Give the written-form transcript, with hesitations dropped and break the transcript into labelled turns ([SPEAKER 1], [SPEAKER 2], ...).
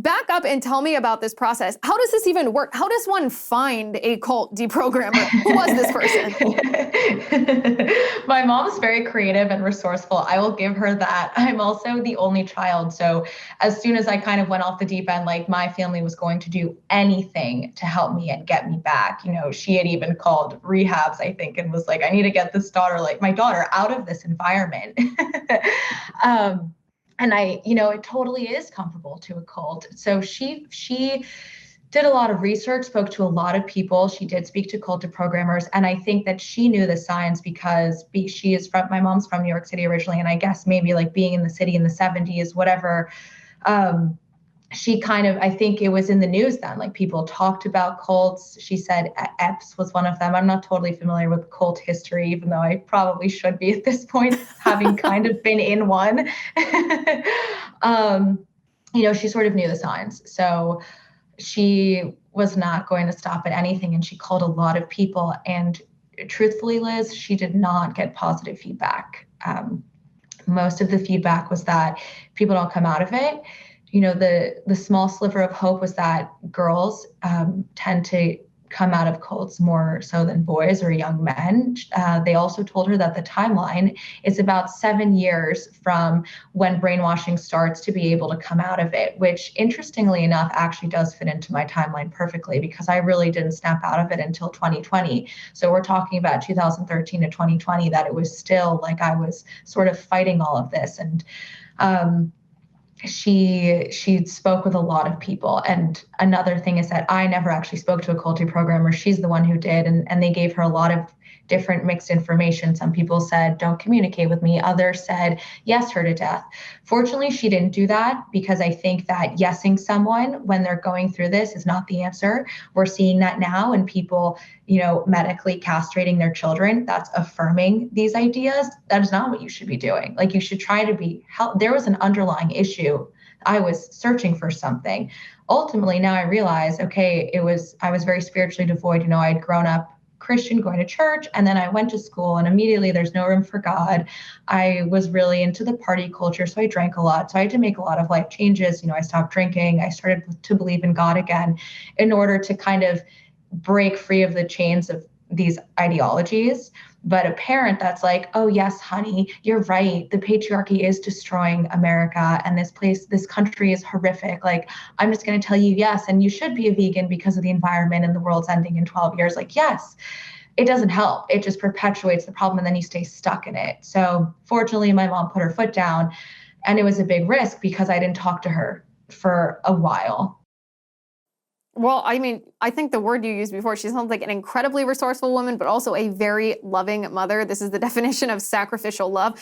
[SPEAKER 1] back up and tell me about this process. How does this even work? How does one find a cult deprogrammer? Who was this person?
[SPEAKER 2] My mom's very creative and resourceful. I will give her that. I'm also the only child. So as soon as I kind of went off the deep end, like my family was going to do anything to help me and get me back. You know, she had even called rehabs, I think, and was like, I need to get this daughter, like my daughter, out of this environment. And it totally is comparable to a cult. So she did a lot of research, spoke to a lot of people. She did speak to cult deprogrammers. And I think that she knew the signs because my mom's from New York City originally. And I guess maybe like being in the city in the 70s, whatever, I think it was in the news then, like people talked about cults. She said EPS was one of them. I'm not totally familiar with cult history, even though I probably should be at this point, having kind of been in one. She sort of knew the signs. So she was not going to stop at anything. And she called a lot of people. And truthfully, Liz, she did not get positive feedback. Most of the feedback was that people don't come out of it. The small sliver of hope was that girls tend to come out of cults more so than boys or young men. They also told her that the timeline is about 7 years from when brainwashing starts to be able to come out of it, which interestingly enough actually does fit into my timeline perfectly because I really didn't snap out of it until 2020. So we're talking about 2013 to 2020 that it was still like I was sort of fighting all of this. And she spoke with a lot of people. And another thing is that I never actually spoke to a cult deprogrammer. She's the one who did. And they gave her a lot of different mixed information. Some people said, don't communicate with me. Others said, yes, her to death. Fortunately, she didn't do that because I think that yesing someone when they're going through this is not the answer. We're seeing that now in people, medically castrating their children. That's affirming these ideas. That is not what you should be doing. Like you should try to be there was an underlying issue. I was searching for something. Ultimately, now I realize, okay, I was very spiritually devoid. I'd grown up Christian, going to church, and then I went to school and immediately there's no room for God. I was really into the party culture, so I drank a lot. So I had to make a lot of life changes. I stopped drinking. I started to believe in God again in order to kind of break free of the chains of these ideologies. But a parent that's like, oh yes, honey, you're right. The patriarchy is destroying America and this country is horrific. Like, I'm just going to tell you yes. And you should be a vegan because of the environment and the world's ending in 12 years. Like, yes, it doesn't help. It just perpetuates the problem and then you stay stuck in it. So fortunately, my mom put her foot down and it was a big risk because I didn't talk to her for a while.
[SPEAKER 1] Well, I mean, I think the word you used before, she sounds like an incredibly resourceful woman, but also a very loving mother. This is the definition of sacrificial love.